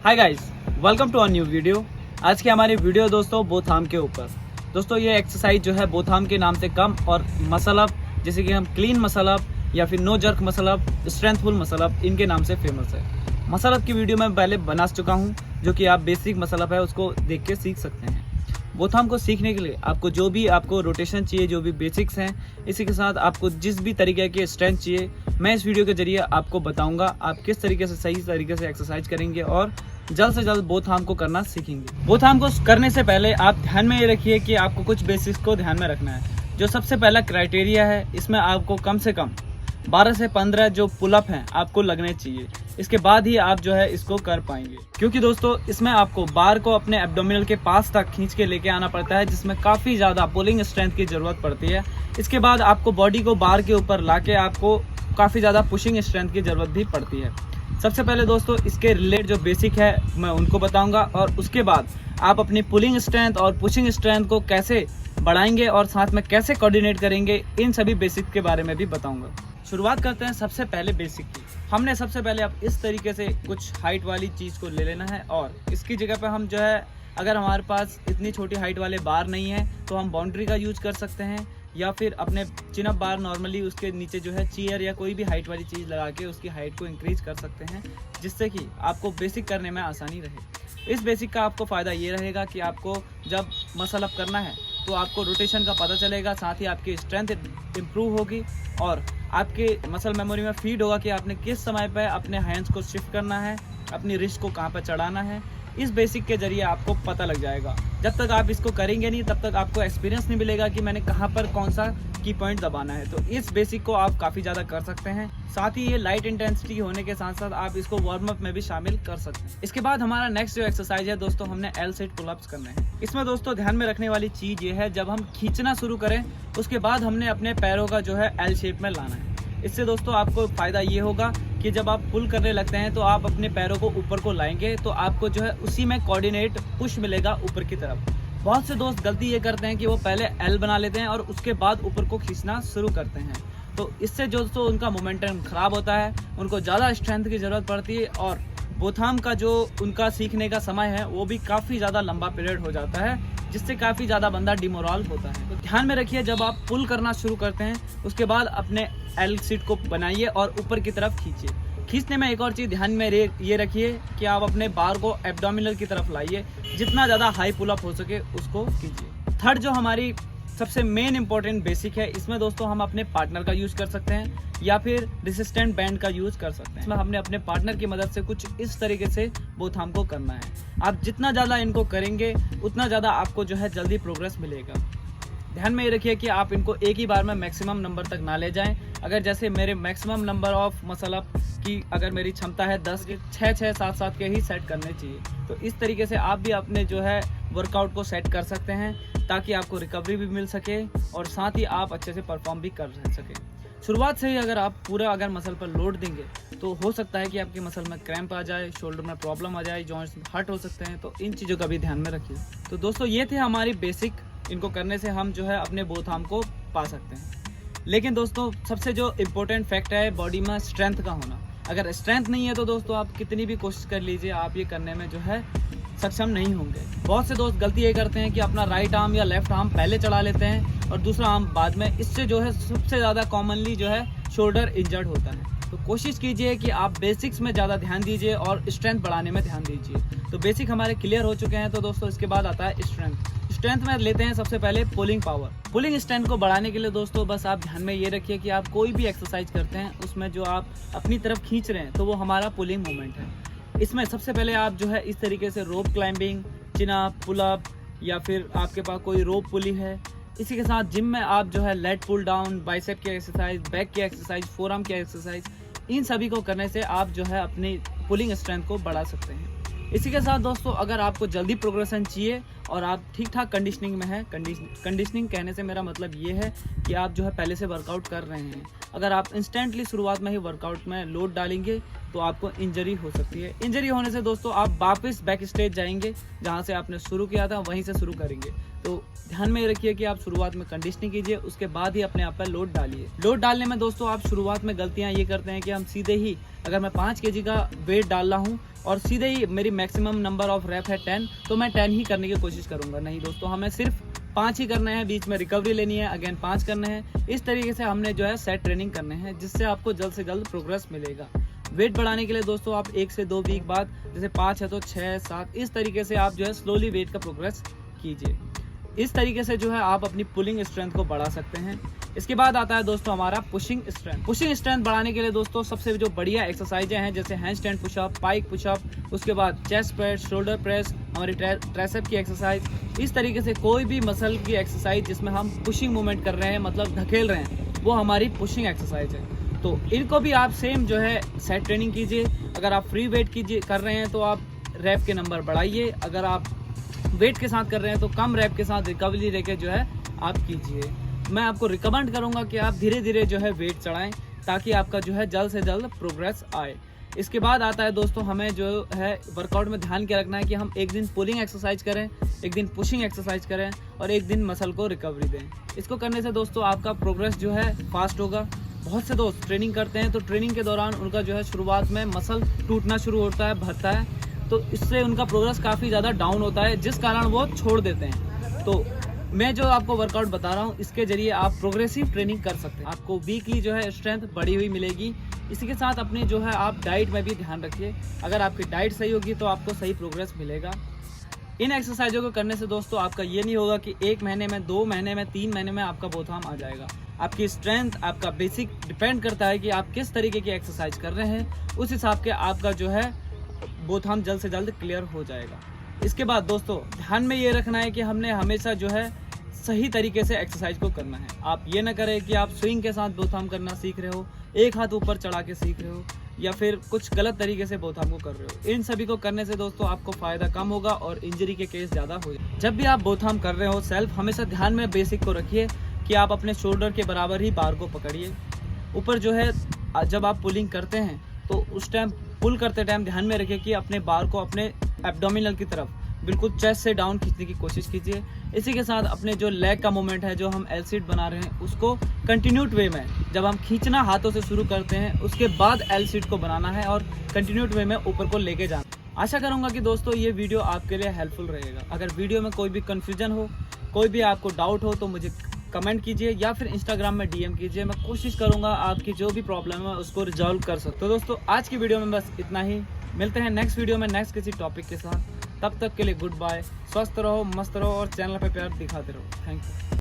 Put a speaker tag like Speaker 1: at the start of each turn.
Speaker 1: Hi guys, welcome to a new video. आज की हमारी वीडियो दोस्तों बोथ आर्म के ऊपर। दोस्तों ये एक्सरसाइज जो है बोथ आर्म के नाम से कम और मसल अप, जैसे कि हम क्लीन मसल अप या फिर no jerk muscle up, strengthful muscle up, इनके नाम से फेमस है। मसल अप की वीडियो मैं पहले बना चुका हूँ, जो कि आप बेसिक मसल अप है उसको देख के सीख सकते हैं। बोथ आर्म को सीखने के लिए आपको जो भी आपको रोटेशन चाहिए, जो भी बेसिक्स हैं, इसी के साथ आपको जिस भी तरीके की स्ट्रेंथ चाहिए, मैं इस वीडियो के जरिए आपको बताऊंगा आप किस तरीके से सही तरीके से एक्सरसाइज करेंगे और जल्द से जल्द बोथ आर्म को करना सीखेंगे। बोथ आर्म को करने से पहले आप ध्यान में ये रखिए कि आपको कुछ बेसिक्स को ध्यान में रखना है। जो सबसे पहला क्राइटेरिया है, इसमें आपको कम से कम 12 से 15 जो पुलअप हैं आपको लगने चाहिए। इसके बाद ही आप जो है इसको कर पाएंगे, क्योंकि दोस्तों इसमें आपको बार को अपने एब्डोमिनल के पास तक खींच के लेके आना पड़ता है, जिसमें काफ़ी ज़्यादा पुलिंग स्ट्रेंथ की ज़रूरत पड़ती है। इसके बाद आपको बॉडी को बार के ऊपर लाके आपको काफ़ी ज़्यादा पुशिंग स्ट्रेंथ की ज़रूरत भी पड़ती है। सबसे पहले दोस्तों इसके रिलेटेड जो बेसिक है मैं उनको बताऊंगा, और उसके बाद आप अपनी पुलिंग स्ट्रेंथ और पुशिंग स्ट्रेंथ को कैसे बढ़ाएंगे और साथ में कैसे कोऑर्डिनेट करेंगे, इन सभी बेसिक के बारे में भी बताऊंगा। शुरुआत करते हैं सबसे पहले बेसिक की। हमने सबसे पहले अब इस तरीके से कुछ हाइट वाली चीज़ को ले लेना है, और इसकी जगह पे हम जो है, अगर हमारे पास इतनी छोटी हाइट वाले बार नहीं है तो हम बाउंड्री का यूज कर सकते हैं, या फिर अपने चिन अप बार नॉर्मली उसके नीचे जो है चेयर या कोई भी हाइट वाली चीज़ लगा के उसकी हाइट को इंक्रीज कर सकते हैं, जिससे कि आपको बेसिक करने में आसानी रहे। इस बेसिक का आपको फ़ायदा ये रहेगा कि आपको जब मसल अप करना है तो आपको रोटेशन का पता चलेगा, साथ ही आपकी स्ट्रेंथ इम्प्रूव होगी और आपके मसल मेमोरी में फीड होगा कि आपने किस समय पर अपने हैंड्स को शिफ्ट करना है, अपनी रिस्ट को कहाँ पर चढ़ाना है। इस बेसिक के जरिए आपको पता लग जाएगा। जब तक आप इसको करेंगे नहीं तब तक आपको एक्सपीरियंस नहीं मिलेगा कि मैंने कहाँ पर कौन सा की पॉइंट दबाना है। तो इस बेसिक को आप काफ़ी ज़्यादा कर सकते हैं। साथ ही ये लाइट इंटेंसिटी होने के साथ साथ आप इसको वार्म अप में भी शामिल कर सकते हैं। इसके बाद हमारा नेक्स्ट जो एक्सरसाइज है दोस्तों, हमने एल सेट पुलअप्स करने हैं। इसमें दोस्तों ध्यान में रखने वाली चीज़ ये है, जब हम खींचना शुरू करें उसके बाद हमने अपने पैरों का जो है एल शेप में लाना है। इससे दोस्तों आपको फ़ायदा ये होगा कि जब आप पुल करने लगते हैं तो आप अपने पैरों को ऊपर को लाएंगे, तो आपको जो है उसी में कोऑर्डिनेट पुश मिलेगा ऊपर की तरफ। बहुत से दोस्त गलती ये करते हैं कि वो पहले एल बना लेते हैं और उसके बाद ऊपर को खींचना शुरू करते हैं, तो इससे दोस्तों उनका मोमेंटम ख़राब होता है, उनको ज़्यादा स्ट्रेंथ की ज़रूरत पड़ती है, और बोथ आर्म का जो उनका सीखने का समय है वो भी काफ़ी ज़्यादा लंबा पीरियड हो जाता है, जिससे काफ़ी ज़्यादा बंदा डिमोरल होता है। तो ध्यान में रखिए, जब आप पुल करना शुरू करते हैं उसके बाद अपने एल सीट को बनाइए और ऊपर की तरफ खींचिए। खींचने में एक और चीज़ ध्यान में ये रखिए कि आप अपने बार को एब्डोमिनल की तरफ लाइए, जितना ज़्यादा हाई पुल अप हो सके उसको कीजिए। थर्ड जो हमारी सबसे मेन इंपॉर्टेंट बेसिक है, इसमें दोस्तों हम अपने पार्टनर का यूज़ कर सकते हैं या फिर रेसिस्टेंट बैंड का यूज़ कर सकते हैं। इसमें हमने अपने पार्टनर की मदद से कुछ इस तरीके से बोथ आर्म को करना है। आप जितना ज़्यादा इनको करेंगे उतना ज़्यादा आपको जो है जल्दी प्रोग्रेस मिलेगा। ध्यान में ये रखिए कि आप इनको एक ही बार में मैक्सिमम नंबर तक ना ले जाएं। अगर जैसे मेरे maximum number of muscle up की अगर मेरी क्षमता है 10 के 6 7 के ही सेट करने चाहिए, तो इस तरीके से आप भी अपने जो है वर्कआउट को सेट कर सकते हैं, ताकि आपको रिकवरी भी मिल सके और साथ ही आप अच्छे से परफॉर्म भी कर सकें। शुरुआत से ही अगर आप पूरा अगर मसल पर लोड देंगे तो हो सकता है कि आपकी मसल में क्रैम्प आ जाए, शोल्डर में प्रॉब्लम आ जाए, जॉइंट्स हर्ट हो सकते हैं, तो इन चीज़ों का भी ध्यान में रखिए। तो दोस्तों ये थे हमारी बेसिक, इनको करने से हम जो है अपने बोथ आर्म को पा सकते हैं। लेकिन दोस्तों सबसे जो इम्पोर्टेंट फैक्ट है बॉडी में स्ट्रेंथ का होना। अगर स्ट्रेंथ नहीं है तो दोस्तों आप कितनी भी कोशिश कर लीजिए, आप ये करने में जो है सक्षम नहीं होंगे। बहुत से दोस्त गलती ये करते हैं कि अपना राइट आर्म या लेफ्ट आर्म पहले चढ़ा लेते हैं और दूसरा आर्म बाद में। इससे जो है सबसे ज़्यादा कॉमनली जो है शोल्डर इंजर्ड होता है। तो कोशिश कीजिए कि आप बेसिक्स में ज़्यादा ध्यान दीजिए और स्ट्रेंथ बढ़ाने में ध्यान दीजिए। तो बेसिक हमारे क्लियर हो चुके हैं, तो दोस्तों इसके बाद आता है स्ट्रेंथ। स्ट्रेंथ में लेते हैं सबसे पहले पुलिंग पावर। पुलिंग स्ट्रेंथ को बढ़ाने के लिए दोस्तों बस आप ध्यान में ये रखिए कि आप कोई भी एक्सरसाइज करते हैं उसमें जो आप अपनी तरफ खींच रहे हैं तो वो हमारा पुलिंग मूवमेंट है। इसमें सबसे पहले आप जो है इस तरीके से rope climbing, chin up, pull up, या फिर आपके पास कोई रोप पुली है। इसी के साथ जिम में आप जो है लेट पुल डाउन, बाइसेप की एक्सरसाइज, बैक की एक्सरसाइज, फोरआर्म की एक्सरसाइज, इन सभी को करने से आप जो है अपनी पुलिंग स्ट्रेंथ को बढ़ा सकते हैं। इसी के साथ दोस्तों अगर आपको जल्दी प्रोग्रेशन चाहिए और आप ठीक ठाक कंडीशनिंग में है। कंडीशनिंग कहने से मेरा मतलब ये है कि आप जो है पहले से वर्कआउट कर रहे हैं। अगर आप इंस्टेंटली शुरुआत में ही वर्कआउट में लोड डालेंगे तो आपको इंजरी हो सकती है। इंजरी होने से दोस्तों आप वापस बैक स्टेज जाएंगे, जहाँ से आपने शुरू किया था वहीं से शुरू करेंगे। तो ध्यान में रखिए कि आप शुरुआत में कंडीशनिंग कीजिए, उसके बाद ही अपने आप पर लोड डालिए। लोड डालने में दोस्तों आप शुरुआत में गलतियाँ ये करते हैं कि हम सीधे ही, अगर मैं 5 kg का वेट डाल रहा हूँ और सीधे ही मेरी मैक्सिमम नंबर ऑफ रैप है 10, तो मैं 10 ही करने की कोशिश करूँगा। नहीं दोस्तों, हमें सिर्फ 5 ही करने हैं, बीच में रिकवरी लेनी है, अगेन 5 करने हैं। इस तरीके से हमने जो है सेट ट्रेनिंग करने हैं, जिससे आपको जल्द से जल्द प्रोग्रेस मिलेगा। वेट बढ़ाने के लिए दोस्तों आप 1 से 2 वीक बाद, जैसे 5 है तो 6, 7, इस तरीके से आप जो है स्लोली वेट का प्रोग्रेस कीजिए। इस तरीके से जो है आप अपनी पुलिंग स्ट्रेंथ को बढ़ा सकते हैं। इसके बाद आता है दोस्तों हमारा पुशिंग स्ट्रेंथ। पुशिंग स्ट्रेंथ बढ़ाने के लिए दोस्तों सबसे जो बढ़िया एक्सरसाइजें हैं, जैसे हैंड स्टैंड पुशअप, पाइक पुशअप, उसके बाद चेस्ट प्रेस, शोल्डर प्रेस, हमारी ट्राइसेप की एक्सरसाइज, इस तरीके से कोई भी मसल की एक्सरसाइज जिसमें हम पुशिंग मूवमेंट कर रहे हैं, मतलब धकेल रहे हैं, वो हमारी पुशिंग एक्सरसाइज है। तो इनको भी आप सेम जो है सेट ट्रेनिंग कीजिए। अगर आप फ्री वेट कर रहे हैं तो आप रैप के नंबर बढ़ाइए, अगर आप वेट के साथ कर रहे हैं तो कम रैप के साथ रिकवरी लेके जो है आप कीजिए। मैं आपको रिकमेंड करूंगा कि आप धीरे धीरे जो है वेट चढ़ाएं, ताकि आपका जो है जल्द से जल्द प्रोग्रेस आए। इसके बाद आता है दोस्तों हमें जो है वर्कआउट में ध्यान क्या रखना है कि हम एक दिन पुलिंग एक्सरसाइज करें, एक दिन पुशिंग एक्सरसाइज करें और एक दिन मसल को रिकवरी दें। इसको करने से दोस्तों आपका प्रोग्रेस जो है फास्ट होगा। बहुत से दोस्त ट्रेनिंग करते हैं तो ट्रेनिंग के दौरान उनका जो है शुरुआत में मसल टूटना शुरू होता है, भरता है, तो इससे उनका प्रोग्रेस काफ़ी ज़्यादा डाउन होता है, जिस कारण वो छोड़ देते हैं। तो मैं जो आपको वर्कआउट बता रहा हूँ, इसके जरिए आप प्रोग्रेसिव ट्रेनिंग कर सकते हैं। आपको वीकली जो है स्ट्रेंथ बढ़ी हुई मिलेगी। इसी के साथ अपनी जो है आप डाइट में भी ध्यान रखिए। अगर आपकी डाइट सही होगी तो आपको सही प्रोग्रेस मिलेगा। इन एक्सरसाइजों को करने से दोस्तों आपका ये नहीं होगा कि 1 महीने में, 2 महीने में, 3 महीने में आपका बोथाम आ जाएगा। आपकी स्ट्रेंथ, आपका बेसिक डिपेंड करता है कि आप किस तरीके की एक्सरसाइज कर रहे हैं, उस हिसाब के आपका जो है बोथाम जल्द से जल्द क्लियर हो जाएगा। इसके बाद दोस्तों ध्यान में ये रखना है कि हमने हमेशा जो है सही तरीके से एक्सरसाइज को करना है। आप ये ना करें कि आप स्विंग के साथ बोथाम करना सीख रहे हो, एक हाथ ऊपर चढ़ा के सीख रहे हो, या फिर कुछ गलत तरीके से बोथाम को कर रहे हो। इन सभी को करने से दोस्तों आपको फायदा कम होगा और इंजरी के केस ज़्यादा हो जाए। जब भी आप बोथाम कर रहे हो सेल्फ, हमेशा ध्यान में बेसिक को रखिए कि आप अपने शोल्डर के बराबर ही बार को पकड़िए। ऊपर जो है जब आप पुलिंग करते हैं तो उस टाइम पुल करते टाइम ध्यान में रखिए कि अपने बार को अपने एब्डोमिनल की तरफ बिल्कुल चेस्ट से डाउन खींचने की कोशिश कीजिए। इसी के साथ अपने जो लेग का मूवमेंट है, जो हम एल सीट बना रहे हैं, उसको कंटिन्यूड वे में, जब हम खींचना हाथों से शुरू करते हैं, उसके बाद एल सीट को बनाना है और कंटिन्यूड वे में ऊपर को लेके जाना। आशा करूंगा कि दोस्तों ये वीडियो आपके लिए हेल्पफुल रहेगा। अगर वीडियो में कोई भी कंफ्यूजन हो, कोई भी आपको डाउट हो, तो मुझे कमेंट कीजिए या फिर इंस्टाग्राम में डीएम कीजिए। मैं कोशिश करूंगा आपकी जो भी प्रॉब्लम है उसको रिजॉल्व कर सकूं। तो दोस्तों आज की वीडियो में बस इतना ही। मिलते हैं नेक्स्ट वीडियो में नेक्स्ट किसी टॉपिक के साथ। तब तक के लिए गुड बाय। स्वस्थ रहो, मस्त रहो और चैनल पे प्यार दिखाते रहो। Thank you.